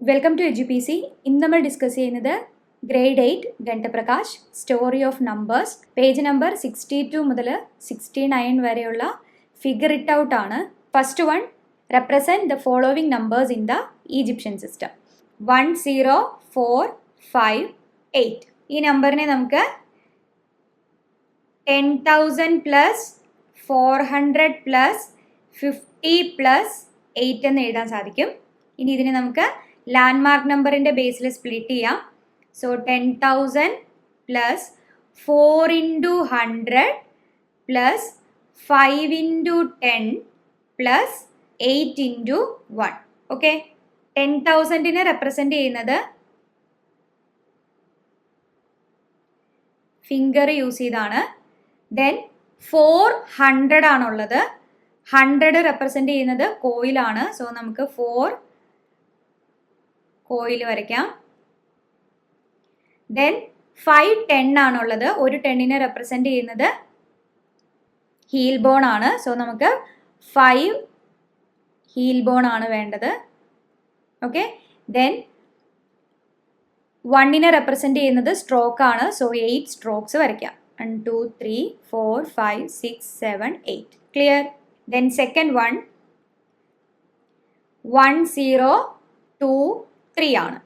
Welcome to എഡ്യൂപിസി. ഇന്ന് നമ്മൾ discuss ചെയ്യുന്നത് grade 8 Ganita Prakash story of numbers page number 62 മുതൽ 69 വരെയുള്ള ഫിഗർ ഇറ്റ് ഔട്ട് ആണ്. First one, represent the following numbers in the Egyptian system. 1 0 4 5 8. ഈ നമ്പറിനെ നമുക്ക് 10,000 പ്ലസ് 400 പ്ലസ് 50 പ്ലസ് 8 എന്ന് എഴുതാൻ സാധിക്കും. ഇനി ഇതിനെ നമുക്ക് ലാൻഡ്മാർക്ക് നമ്പറിൻ്റെ ബേസിൽ സ്പ്ലിറ്റ് ചെയ്യാം. So 10,000 plus 4 into 100 plus 5 into 10 plus 8 into 1. Okay, 10,000നെ റെപ്രസെൻറ്റ് ചെയ്യുന്നത് ഫിംഗർ യൂസ് ചെയ്താണ്. ദെൻ 400 ആണുള്ളത്. 100 റെപ്രസെൻറ്റ് ചെയ്യുന്നത് കോയിലാണ്. സോ നമുക്ക് 4 കോയിൽ വരയ്ക്കാം. ദെൻ 5 10 ആണുള്ളത്. ഒരു 10നെ റെപ്രസെൻറ്റ് ചെയ്യുന്നത് ഹീൽ ബോൺ ആണ്. സോ നമുക്ക് 5 ഹീൽ ബോൺ ആണ് വേണ്ടത്. ഓക്കെ, ദെൻ 1നെ റെപ്രസെൻറ്റ് ചെയ്യുന്നത് സ്ട്രോക്ക് ആണ്. സോ 8 സ്ട്രോക്സ് വരയ്ക്കാം. 1 2 3 4 5 6 7 8. ക്ലിയർ? ദെൻ സെക്കൻഡ് വൺ 1 0 2 3 ആണ്.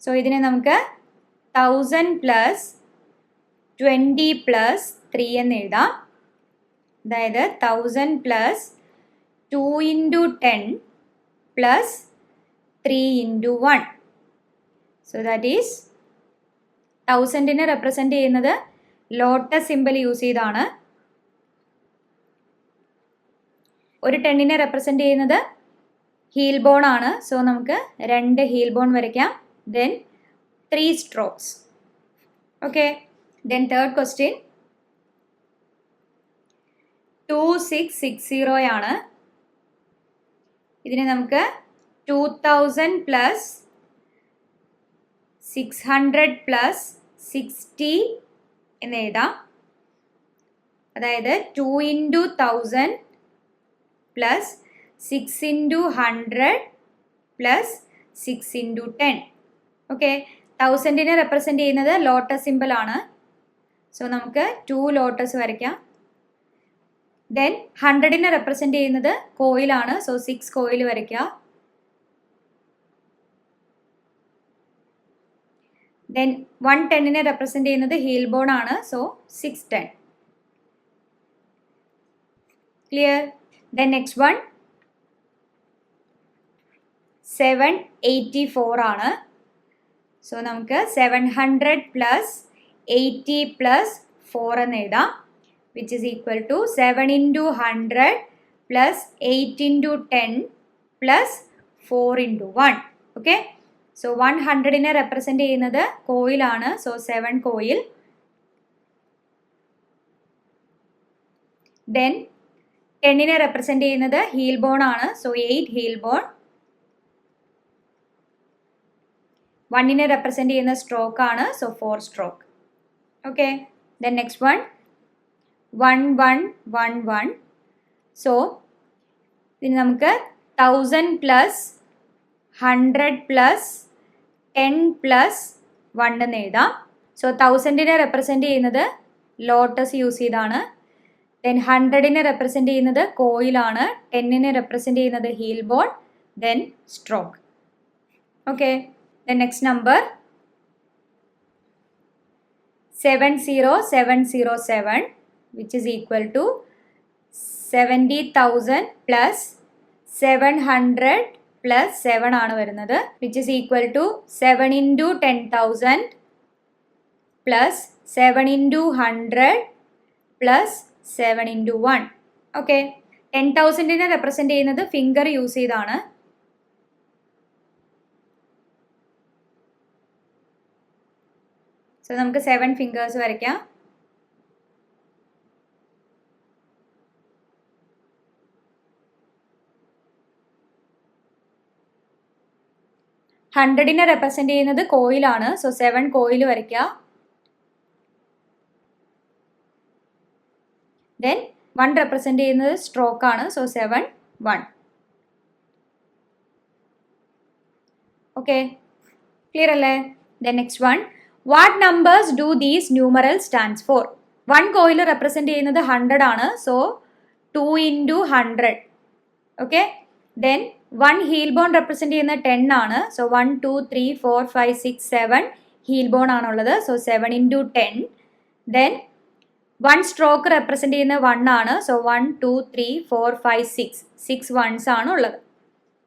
സോ ഇതിനെ നമുക്ക് 1000 പ്ലസ് 20 പ്ലസ് 3 എന്ന് എഴുതാം. അതായത് 1000 plus 2 into 10 plus 3 into 1. So that is 1000നെ റെപ്രസെൻറ്റ് ചെയ്യുന്നത് ലോട്ടസ് സിമ്പിൾ യൂസ് ചെയ്താണ്. ഒരു 10നെ റെപ്രസെൻറ്റ് ചെയ്യുന്നത് ഹീൽ ബോൺ ആണ്. സോ നമുക്ക് 2 ഹീൽ ബോൺ വരയ്ക്കാം. Then 3 strokes. Okay, then third question 2660 ആണ്. ഇതിനെ നമുക്ക് 2000 പ്ലസ് 600 പ്ലസ് 60 എന്ന് എഴുതാം. അതായത് 2 into 1000 plus 6 into 100 plus 6 into 10. Okay, 1000നെ റെപ്രസെൻറ്റ് ചെയ്യുന്നത് ലോട്ടസ് സിമ്പിൾ ആണ്. സോ നമുക്ക് 2 ലോട്ടസ് വരയ്ക്കാം. ദെൻ 100നെ റെപ്രസെൻറ്റ് ചെയ്യുന്നത് കോയിലാണ്. സോ 6 കോയിൽ വരയ്ക്കുക. ദെൻ 110നെ റെപ്രസെൻറ്റ് ചെയ്യുന്നത് ഹീൽ ബോൺ ആണ്. So 6 10. Clear? Then next one 784 ആണ്. സോ നമുക്ക് 700 പ്ലസ് 80 പ്ലസ് 4 എന്ന് എഴുതാം. Which is equal to 7 into 100 plus 8 into 10 plus 4 into 1. Okay, so 100നെ റെപ്രസെൻറ്റ് ചെയ്യുന്നത് കോയിലാണ്. So 7 coil. ദെൻ 10നെ റെപ്രസെൻറ്റ് ചെയ്യുന്നത് ഹീൽ ബോൺ ആണ്. So 8 heel bone. 1നെ റെപ്രസെൻറ്റ് ചെയ്യുന്ന സ്ട്രോക്ക് ആണ്. So 4 stroke. Okay, then next one 1 1 1 1. So ഇതിന് നമുക്ക് 1000 പ്ലസ് 100 പ്ലസ് 10 പ്ലസ് 1 എന്ന് എഴുതാം. സോ 1000നെ റെപ്രസെൻറ്റ് ചെയ്യുന്നത് ലോട്ടസ് യൂസ് ചെയ്താണ്. ദെൻ 100നെ റെപ്രസെൻറ്റ് ചെയ്യുന്നത് കോയിലാണ്. 10നെ റെപ്രസെൻറ്റ് ചെയ്യുന്നത് heel bone. Then stroke. Okay, then next number 70707 which is equal to 70,000 plus 700 plus 7 ആണ് വരുന്നത്. Which is equal to 7 into 10,000 plus 7 into 100 plus 7 into 1. Okay, 10,000നെ റെപ്രസെൻറ്റ് ചെയ്യുന്നത് ഫിംഗർ യൂസ് ചെയ്താണ്. സോ നമുക്ക് 7 ഫിംഗേഴ്സ് വരയ്ക്കാം. ഹൺഡ്രഡിനെ റെപ്രസെൻറ്റ് ചെയ്യുന്നത് കോയിലാണ്. സോ 7 കോയിൽ വരയ്ക്കുക. ദെൻ 1 റെപ്രസെൻറ്റ് ചെയ്യുന്നത് സ്ട്രോക്ക് ആണ്. സോ 7 1. ഓക്കെ, ക്ലിയർ അല്ലേ? Then next one, what numbers do these numeral stands for? 1 coil represent ചെയ്യുന്നത് 100 ആണ്, so 2 into 100. Okay, then 1 heel bone represent ചെയ്യുന്നത് 10 ആണ്, സോ 1 2 3 4 5 6 7 ഹീൽ ബോൺ ആണുള്ളത്, so 7 into 10. Then 1 stroke represent ചെയ്യുന്നത് 1 ആണ്, so 1 2 3 4 5 6 ones ആണ് ഉള്ളത്.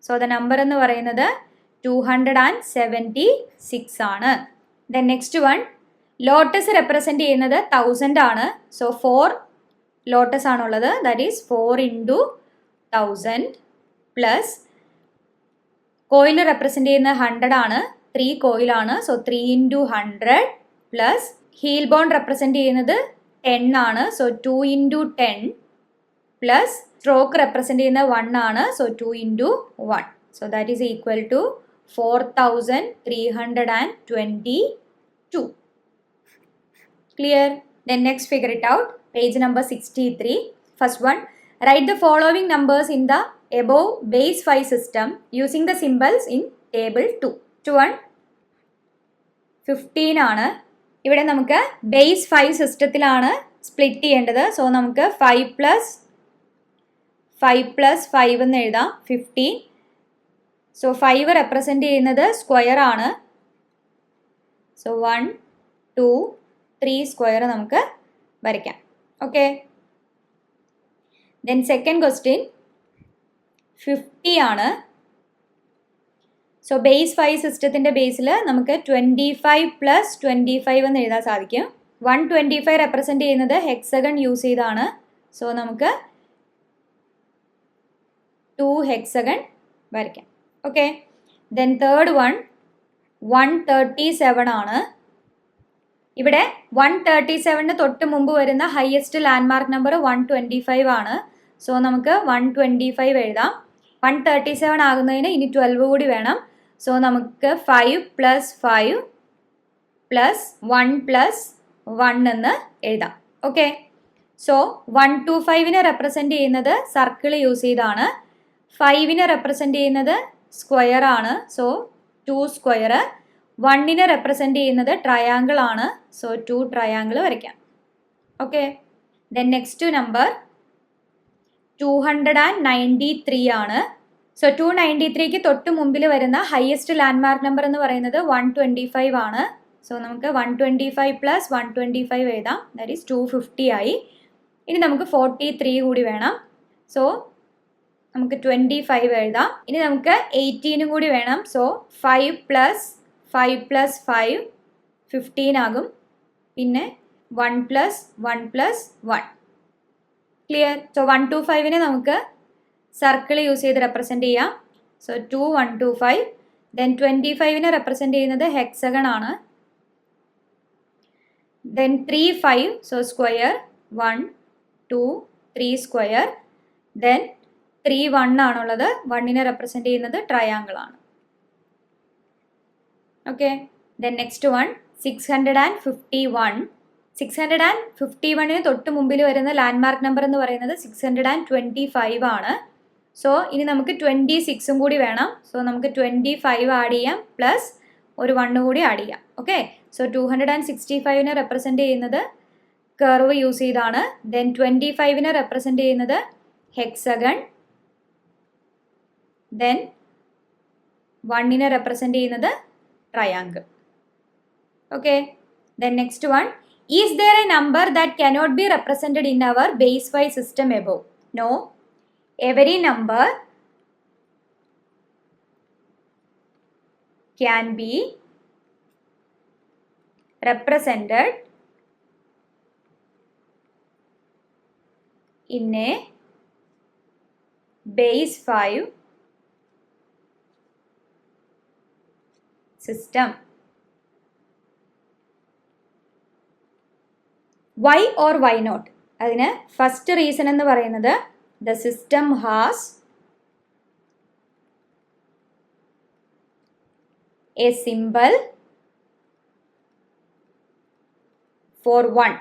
സോ ദ നമ്പർ എന്ന് പറയുന്നത് 276 ആണ്. Then next one, lotus represent ചെയ്യുന്നത് 1000 ആണ്, സോ 4 ലോട്ടസ് ആണുള്ളത്, that is 4 into 1000 plus coil represent ചെയ്യുന്നത് 100 ആണ്, 3 കോയിലാണ്, so 3 into 100 plus heel bone represent ചെയ്യുന്നത് 10 ആണ്, so 2 into 10 plus stroke represent ചെയ്യുന്നത് 1 ആണ്, so 2 into 1, so that is equal to 4322. Clear? Then next figure it out. Page number 63. First one, write the following numbers in the above base 5 system using the symbols in table 2. 15 ആണ്. ഇവിടെ നമുക്ക് base 5 സിസ്റ്റത്തിലാണ് split ചെയ്യേണ്ടത്. So നമുക്ക് 5 plus 5 എന്ന് എഴുതാം, 15. So 5 represent ചെയ്യുന്നത് square ആണ്, so 1 2 3 square നമുക്ക് വരയ്ക്കാം. ഓക്കെ, ദെൻ സെക്കൻഡ് ക്വസ്റ്റ്യൻ 50 ആണ്. സോ ബേസ് 5 സിസ്റ്റത്തിൻ്റെ ബേസിൽ നമുക്ക് 25 പ്ലസ് 25 എന്ന് എഴുതാൻ സാധിക്കും. 125 റെപ്രസെൻറ്റ് ചെയ്യുന്നത് ഹെക്സഗൺ യൂസ് ചെയ്താണ്, സോ നമുക്ക് 2 ഹെക്സഗൺ വരയ്ക്കാം. ഓക്കെ, ദെൻ തേർഡ് വൺ 137 ആണ്. ഇവിടെ 137 തൊട്ട് മുമ്പ് വരുന്ന ഹയസ്റ്റ് ലാൻഡ്മാർക്ക് നമ്പർ 125 ആണ്, സോ നമുക്ക് 125 എഴുതാം. 137 ആകുന്നതിന് ഇനി 12 കൂടി വേണം, സോ നമുക്ക് 5 പ്ലസ് 5 പ്ലസ് 1 പ്ലസ് 1 എന്ന് എഴുതാം. ഓക്കെ, സോ 125 റെപ്രസെൻറ്റ് ചെയ്യുന്നത് സർക്കിൾ യൂസ് ചെയ്താണ്, 5 റെപ്രസെൻറ്റ് ചെയ്യുന്നത് സ്ക്വയർ ആണ്, സോ 2 സ്ക്വയർ, 1 റെപ്രസെൻറ്റ് ചെയ്യുന്നത് ട്രയാങ്കിൾ ആണ്, സോ 2 ട്രയാങ്കിൾ വരയ്ക്കാം. ഓക്കെ, ദെൻ നെക്സ്റ്റ് നമ്പർ 293 ആണ്. സോ 293ക്ക് തൊട്ട് മുമ്പിൽ വരുന്ന ഹയസ്റ്റ് ലാൻഡ്മാർക്ക് നമ്പർ എന്ന് പറയുന്നത് 125 ആണ്, സോ നമുക്ക് 125 പ്ലസ് 125 എഴുതാം, ദാറ്റ് ഈസ് 250 ആയി. ഇനി നമുക്ക് 43 കൂടി വേണം, സോ നമുക്ക് 25 എഴുതാം. ഇനി നമുക്ക് 18 കൂടി വേണം, സോ 5 പ്ലസ് 5 പ്ലസ് 5 15 ആകും, പിന്നെ 1 പ്ലസ് 1 പ്ലസ് 1. ക്ലിയർ? സോ 125 നമുക്ക് സർക്കിൾ യൂസ് ചെയ്ത് റെപ്രസെൻറ്റ് ചെയ്യാം, സോ 2 125. ദെൻ 25 റെപ്രസെൻറ്റ് ചെയ്യുന്നത് ഹെക്സഗൺ ആണ്, then 3 5, so square 1 2 3 square, then 3 1 ആണുള്ളത്, 1 റെപ്രസെൻറ്റ് ചെയ്യുന്നത് ട്രയാങ്കിൾ ആണ്. Okay, then next one 651. 651 തൊട്ട് മുമ്പിൽ വരുന്ന ലാൻഡ്മാർക്ക് നമ്പർ എന്ന് പറയുന്നത് 625 ആണ്. സോ ഇനി നമുക്ക് 26 കൂടി വേണം, സോ നമുക്ക് 25 ആഡ് ചെയ്യാം പ്ലസ് ഒരു 1 കൂടി ആഡ് ചെയ്യാം. ഓക്കെ, സോ 265 റെപ്രസെൻറ്റ് ചെയ്യുന്നത് കർവ് യൂസ് ചെയ്താണ്, ദെൻ 25 റെപ്രസെൻറ്റ് ചെയ്യുന്നത് ഹെക്സഗൺ, ദെൻ 1 റെപ്രസെൻറ്റ് ചെയ്യുന്നത് triangle. Okay, then next one, is there a number that cannot be represented in our base 5 system above? No, every number can be represented in a base 5 system. Why or why not? അതിന് first reason എന്ന് പറയുന്നത് the system has a symbol for 1.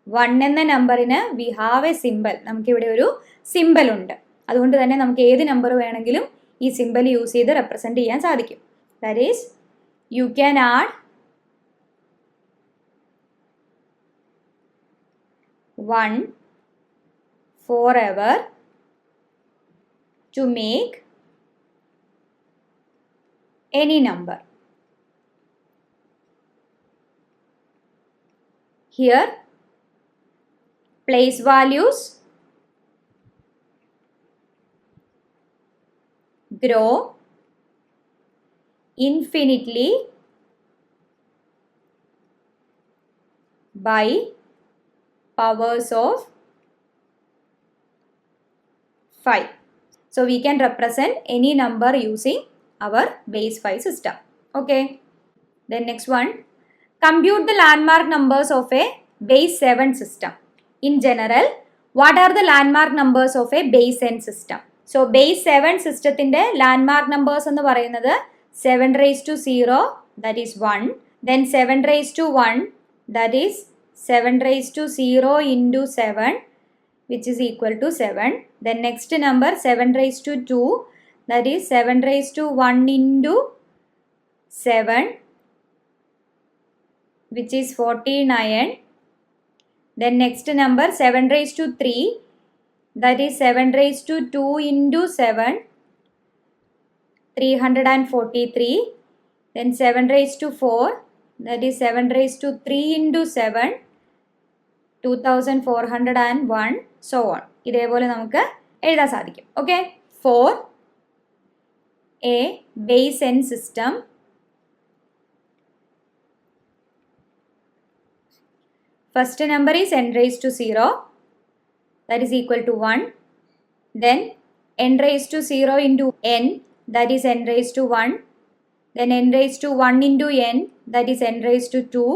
1 എന്ന നമ്പറിന് we have a symbol. നമുക്കിവിടെ ഒരു simple ഉണ്ട്, അതുകൊണ്ട് തന്നെ നമുക്ക് ഏത് നമ്പർ വേണമെങ്കിലും ഈ സിമ്പിൾ യൂസ് ചെയ്ത് റെപ്രസെൻറ്റ് ചെയ്യാൻ സാധിക്കും. That is, you can add 1 forever to make any number. Here, place values grow infinitely by powers of 5. So we can represent any number using our base 5 system. Okay. Then next one, compute the landmark numbers of a base 7 system. In general, what are the landmark numbers of a base n system? So base 7 systemത്തിന്റെ landmark numbers എന്ന് പറയുന്നത് 7 raised to 0, that is 1. Then 7 raised to 1, that is 7 raised to 0 into 7, which is equal to 7. Then next number 7 raised to 2, that is 7 raised to 1 into 7, which is 49. Then next number 7 raised to 3, that is 7 raised to 2 into 7, 343. Then 7 raised to 4, that is 7 raised to 3 into 7, 2401, so on. ഇതേപോലെ നമുക്ക് എഴുതാൻ സാധിക്കും. Okay, for a base n system, first number is n raised to 0, that is equal to 1. Then n raised to 0 into n, that is n raised to 1. Then n raised to 1 into n, that is n raised to 2.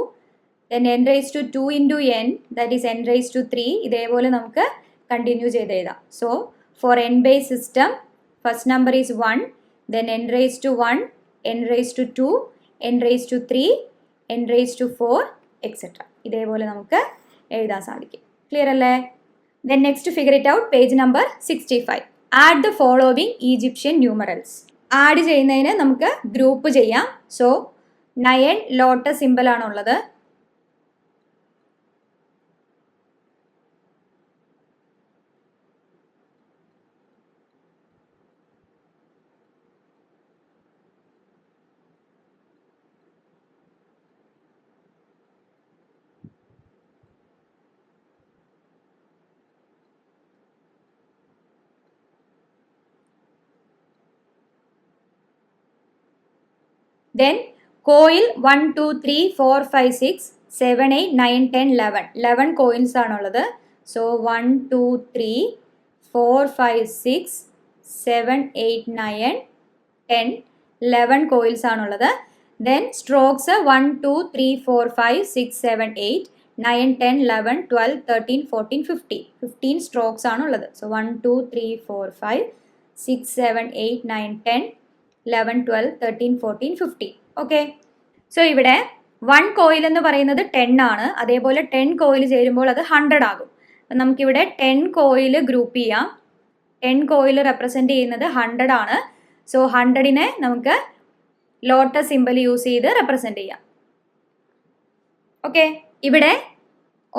Then n raised to 2 into n, that is n raised to 3. ഇതേപോലെ നമുക്ക് continue ചെയ്ത് എഴുതാം. So for n base system, first number is 1, then n raised to 1, n raised to 2, n raised to 3, n raised to 4, etc. ഇതേപോലെ നമുക്ക് എഴുതാൻ സാധിക്കും. Clear അല്ലേ? Then next figure it out, page number 65. Add the following Egyptian numerals. Add ചെയ്യുന്നതിന് നമുക്ക് group ചെയ്യാം. So 9 lotus simple ആണുള്ളത്. Then coil 1, 2, 3, 4, 5, 6, 7, 8, 9, 10, 11. 11 coils ആണുള്ളത്. So 1, 2, 3, 4, 5, 6, 7, 8, 9, 10, 11 coils ആണുള്ളത്. Then strokes 1, 2, 3, 4, 5, 6, 7, 8, 9, 10, 11, 12, 13, 14, 15. 15 strokes ആണുള്ളത്. So 1, 2, 3, 4, 5, 6, 7, 8, 9, 10, 11, 12, 13, 14, 15. ഓക്കെ. സോ ഇവിടെ 1 കോയിൽ എന്ന് പറയുന്നത് 10 ആണ്. അതേപോലെ 10 കോയിൽ ചേരുമ്പോൾ അത് 100 ആകും. അപ്പം നമുക്കിവിടെ 10 കോയിൽ ഗ്രൂപ്പ് ചെയ്യാം. 10 കോയിൽ റെപ്രസെൻറ്റ് ചെയ്യുന്നത് 100 ആണ്. സോ 100നെ നമുക്ക് ലോട്ടസ് സിമ്പൽ യൂസ് ചെയ്ത് റെപ്രസെൻറ്റ് ചെയ്യാം. ഓക്കെ. ഇവിടെ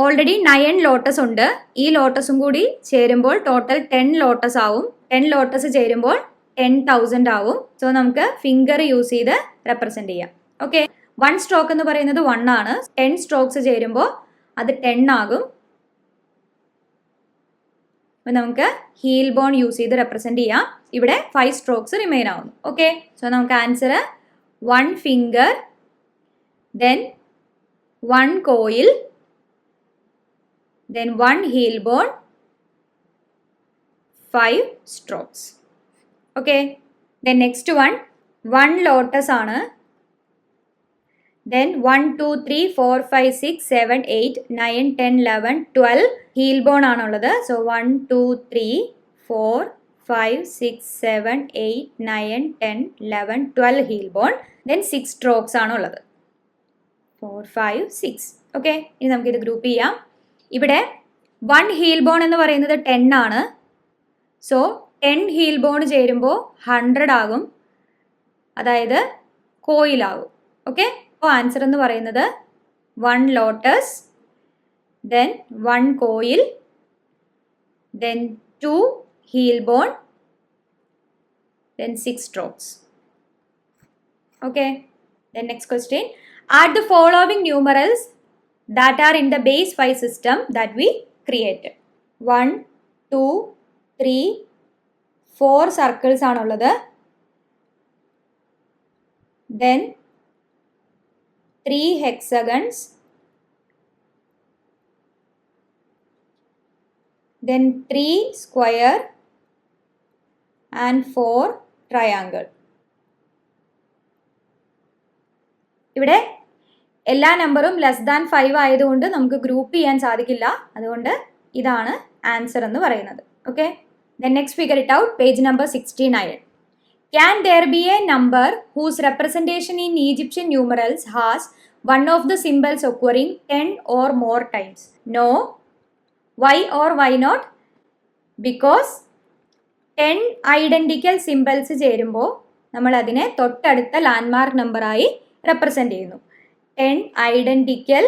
ഓൾറെഡി 9 ലോട്ടസ് ഉണ്ട്. ഈ ലോട്ടസും കൂടി ചേരുമ്പോൾ ടോട്ടൽ 10 ലോട്ടസ് ആവും. 10 ലോട്ടസ് ചേരുമ്പോൾ 10,000 ആവും. സോ നമുക്ക് ഫിംഗർ യൂസ് ചെയ്ത് റെപ്രസെൻറ്റ് ചെയ്യാം. ഓക്കെ. 1 സ്ട്രോക്ക് എന്ന് പറയുന്നത് 1 ആണ്. 10 സ്ട്രോക്സ് ചേരുമ്പോൾ അത് 10 ആകും. അപ്പം നമുക്ക് ഹീൽ ബോൺ യൂസ് ചെയ്ത് റെപ്രസെൻറ്റ് ചെയ്യാം. ഇവിടെ 5 സ്ട്രോക്സ് റിമെയിൻ ആവുന്നു. ഓക്കെ. സോ നമുക്ക് answer 1 finger, then 1 coil, then 1 heel bone, 5 strokes. Okay, then next one 1 lotus ആണ്. Then 1, 2, 3, 4, 5, 6, 7, 8, 9, 10, 11, 12 heel bone ആണുള്ളത്. So 1, 2, 3, 4, 5, 6, 7, 8, 9, 10, 11, 12 heel bone. Then 6 strokes ആണുള്ളത്. 4, 5, 6. ഓക്കെ. ഇനി നമുക്കിത് ഗ്രൂപ്പ് ചെയ്യാം. ഇവിടെ 1 ഹീൽ ബോൺ എന്ന് പറയുന്നത് 10 ആണ്. സോ 10 ഹീൽ ബോൺ ചേരുമ്പോൾ 100 ആകും. അതായത് കോയിലാകും. ഓക്കെ, അപ്പോൾ ആൻസർ എന്ന് പറയുന്നത് 1 lotus, then 1 coil, then 2 heel bone, then 6 strokes. Okay, then next question. Add the following numerals that are in the base 5 system that we created. 1, 2, 3, 4 circles ആണുള്ളത്. Then 3 hexagons. Then 3 square and 4 triangle. ഇവിടെ എല്ലാ നമ്പറും less than 5 ആയതുകൊണ്ട് നമുക്ക് group ചെയ്യാൻ സാധിക്കില്ല. അതുകൊണ്ട് ഇതാണ് ആൻസർ എന്ന് പറയുന്നത്. Okay, then next figure it out. Page number 69. Can there be a number whose representation in Egyptian numerals has one of the symbols occurring 10 or more times? No. Why or why not? Because 10 identical symbols ചേരുമ്പോൾ നമ്മൾ അതിനെ തൊട്ടടുത്ത landmark നമ്പറായി represent ചെയ്യുന്നു. 10 identical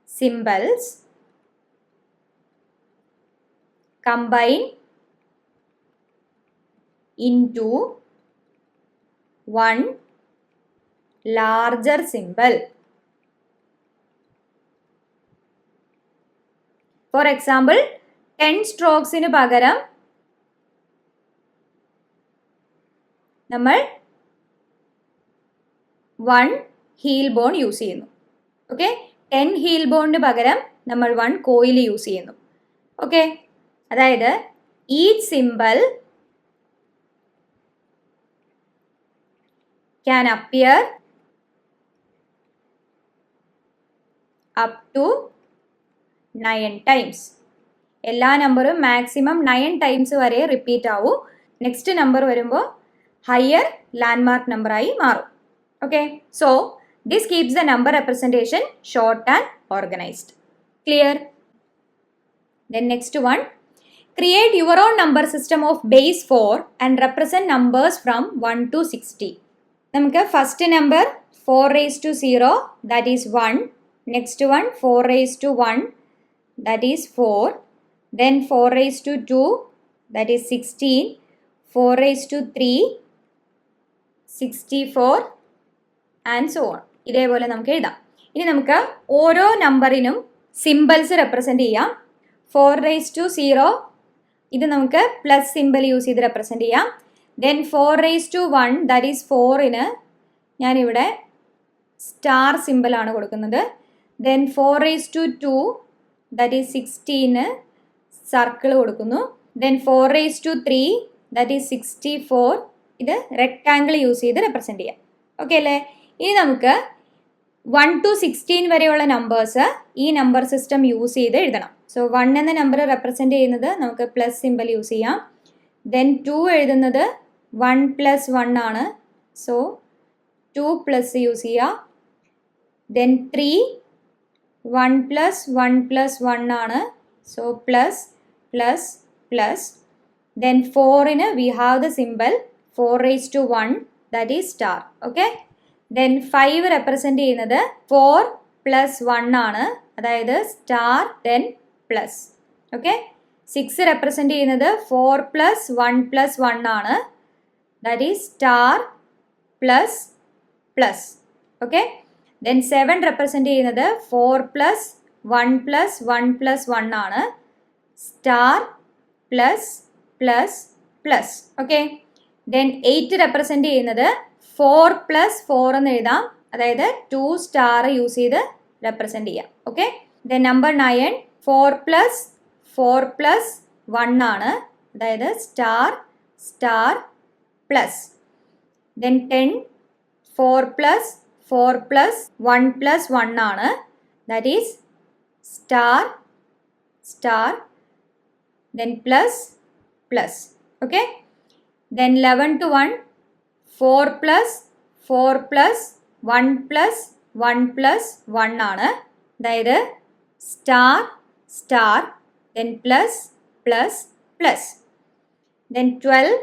symbols combine into one larger symbol. For example, 10 strokesന് പകരം നമ്മൾ 1 heel bone use ചെയ്യുന്നു. Okay, 10 heel bone പകരം നമ്മൾ 1 coil യൂസ് ചെയ്യുന്നു. ഓക്കെ, അതായത് each symbol can appear up to 9 times. എല്ലാ നമ്പറും മാക്സിമം 9 ടൈംസ് വരെ റിപ്പീറ്റ് ആവൂ. നെക്സ്റ്റ് നമ്പർ വരുമ്പോൾ ഹയർ ലാൻഡ്മാർക്ക് നമ്പറായി മാറും. Okay, so this keeps the number representation short and organised. Clear? Then next one. Create your own number system of base 4 and represent numbers from 1 to 60. നമുക്ക് first number 4 raised to 0, that is 1. Next one 4 raised to 1, that is 4. Then 4 raised to 2, that is 16. 4 raised to 3, 64 and so on. ഇതേപോലെ നമുക്ക് എഴുതാം. ഇനി നമുക്ക് ഓരോ നമ്പറിനും symbols represent ചെയ്യാം. 4 raised to 0, ഇത് നമുക്ക് പ്ലസ് സിമ്പിൾ യൂസ് ചെയ്ത് റെപ്രസെൻ്റ് ചെയ്യാം. Then 4 raised to 1, that is 4ന് ഞാനിവിടെ സ്റ്റാർ സിമ്പിളാണ് കൊടുക്കുന്നത്. Then 4 raised to 2, that is 16ന് സർക്കിൾ കൊടുക്കുന്നു. Then 4 raised to 3, that is 64, ഇത് റെക്ടാങ്കിൾ യൂസ് ചെയ്ത് റെപ്രസെൻ്റ് ചെയ്യാം. ഓക്കെ അല്ലേ? ഇനി നമുക്ക് 1 to 16 വരെയുള്ള നമ്പേഴ്സ് ഈ നമ്പർ സിസ്റ്റം യൂസ് ചെയ്ത് എഴുതണം. സോ 1 എന്ന നമ്പർ റെപ്രസെൻ്റ് ചെയ്യുന്നത് നമുക്ക് പ്ലസ് സിമ്പിൾ യൂസ് ചെയ്യാം. ദെൻ 2 എഴുതുന്നത് 1 + 1 ആണ്. സോ 2 പ്ലസ് യൂസ് ചെയ്യുക. ദെൻ 3 1 + 1 + 1 ആണ്. So plus plus plus. Then 4ന് we have the symbol 4 raised to 1, that is star. Okay, then 5 represent ചെയ്യുന്നത് 4 + 1 ആണ്, അതായത് സ്റ്റാർ ദെൻ പ്ലസ്. ഓക്കെ, 6 റെപ്രസെൻ്റ് ചെയ്യുന്നത് 4 + 1 + 1 ആണ്, that is star plus plus. Okay, then 7 represent ചെയ്യുന്നത് 4 + 1 + 1 + 1 ആണ്, star plus plus plus. Okay, then 8 represent ചെയ്യുന്നത് 4 + 4 എന്ന് എഴുതാം, അതായത് 2 സ്റ്റാർ യൂസ് ചെയ്ത് റെപ്രസെൻ്റ് ചെയ്യാം. ഓക്കെ, ദെൻ നമ്പർ 9 4 + 4 + 1 ആണ്, അതായത് സ്റ്റാർ സ്റ്റാർ പ്ലസ്. ദെൻ 10 4 + 4 + 1 + 1 ആണ്, that is star star then plus plus. Okay, then 11 to 1 4 + 4 + 1 + 1 + 1 ആണ്, അതായത് star star then plus plus plus. Then 12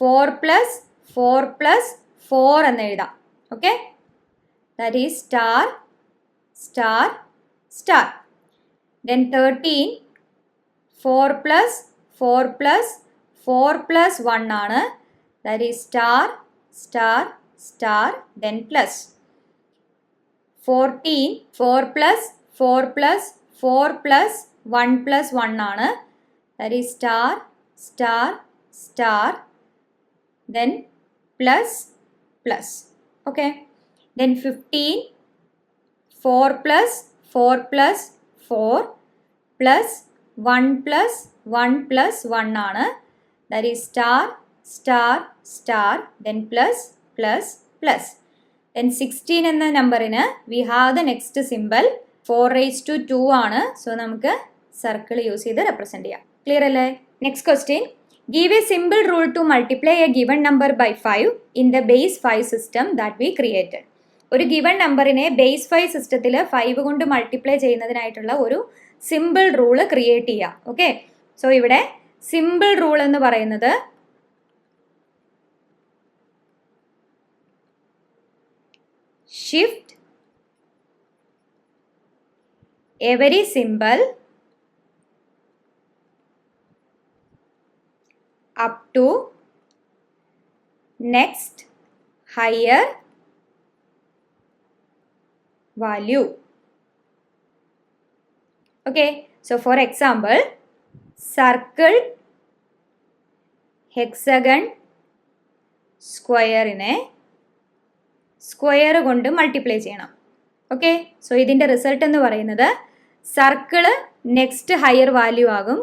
4 + 4 plus 4 എന്ന് എഴുതാം. Okay, that is star star star. Then 13 4 plus 4 plus 4 plus 1 ആണ്, that is star star star then plus. 14 4 plus 4 plus 4 plus 1 plus 1 ആണ്, that is star star star then plus plus. Okay, then 15 4 plus 4 plus 4 plus 1 plus 1 plus 1 ആണ്, that is star star star then plus plus plus. Then 16 എന്ന നമ്പറിന് we have the next symbol 4 raised to 2 ആണ്. So നമുക്ക് circle use ചെയ്ത് represent ചെയ്യാം. Clear അല്ലേ? Next question, give a simple rule to multiply a given number by 5 in the base 5 system that we created. ഒരു given നമ്പറിനെ base 5 സിസ്റ്റത്തിൽ 5 കൊണ്ട് multiply ചെയ്യുന്നതിനായിട്ടുള്ള ഒരു സിമ്പിൾ റൂള് ക്രിയേറ്റ് ചെയ്യാം. ഓക്കെ, സോ ഇവിടെ സിമ്പിൾ റൂൾ എന്ന് പറയുന്നത് shift every symbol up to next higher value. Okay, so for example, circle, hexagon, സ്ക്വയറിനെ സ്ക്വയർ കൊണ്ട് മൾട്ടിപ്ലൈ ചെയ്യണം. ഓക്കെ, സോ ഇതിൻ്റെ റിസൾട്ട് എന്ന് പറയുന്നത് സർക്കിള് നെക്സ്റ്റ് ഹയർ വാല്യൂ ആകും,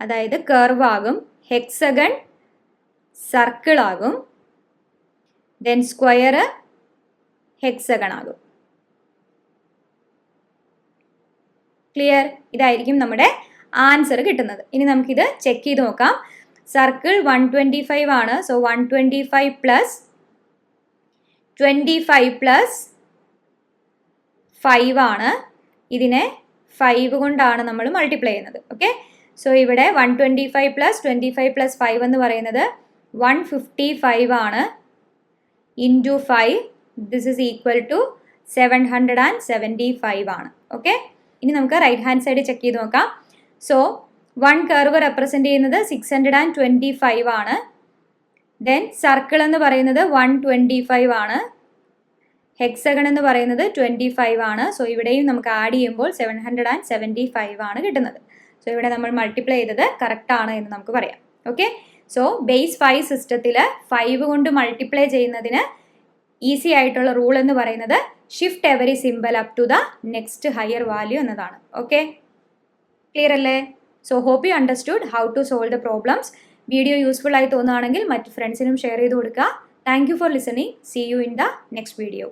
അതായത് കർവ് ആകും. ഹെക്സഗൺ സർക്കിൾ ആകും, ദെൻ സ്ക്വയർ ഹെക്സഗൺ ആകും. ക്ലിയർ? ഇതായിരിക്കും നമ്മുടെ ആൻസർ കിട്ടുന്നത്. ഇനി നമുക്കിത് ചെക്ക് ചെയ്ത് നോക്കാം. സർക്കിൾ 125 ആണ്, സോ 125 പ്ലസ് 25 പ്ലസ് 5 ആണ്. ഇതിനെ 5 കൊണ്ടാണ് നമ്മൾ മൾട്ടിപ്ലൈ ചെയ്യുന്നത്. ഓക്കെ, സോ ഇവിടെ 125 പ്ലസ് 25 പ്ലസ് 5 എന്ന് പറയുന്നത് 155 ആണ്. Into 5, this is equal to 775 ആണ്. ഓക്കെ, ഇനി നമുക്ക് റൈറ്റ് ഹാൻഡ് സൈഡ് ചെക്ക് ചെയ്ത് നോക്കാം. സോ 1 കർവ് റെപ്രസെൻറ്റ് ചെയ്യുന്നത് 625 ആണ്. ദെൻ സർക്കിൾ എന്ന് പറയുന്നത് 125 ആണ്. ഹെക്സഗൺ എന്ന് പറയുന്നത് 25 ആണ്. സോ ഇവിടെയും നമുക്ക് ആഡ് ചെയ്യുമ്പോൾ 775 ആണ് കിട്ടുന്നത്. സോ ഇവിടെ നമ്മൾ മൾട്ടിപ്ലൈ ചെയ്തത് കറക്റ്റ് ആണ് എന്ന് നമുക്ക് പറയാം. ഓക്കെ, സോ ബേസ് 5 സിസ്റ്റത്തിൽ 5 കൊണ്ട് മൾട്ടിപ്ലൈ ചെയ്യുന്നതിന് ഈസി ആയിട്ടുള്ള റൂൾ എന്ന് പറയുന്നത് shift every simple up to the next higher value എന്നതാണ്. ഓക്കെ, ക്ലിയർ അല്ലേ? So hope you understood how to solve the problems. Video useful ആയി തോന്നുകയാണെങ്കിൽ മറ്റ് ഫ്രണ്ട്സിനും ഷെയർ ചെയ്ത് കൊടുക്കുക. Thank you for listening. See you in the next video.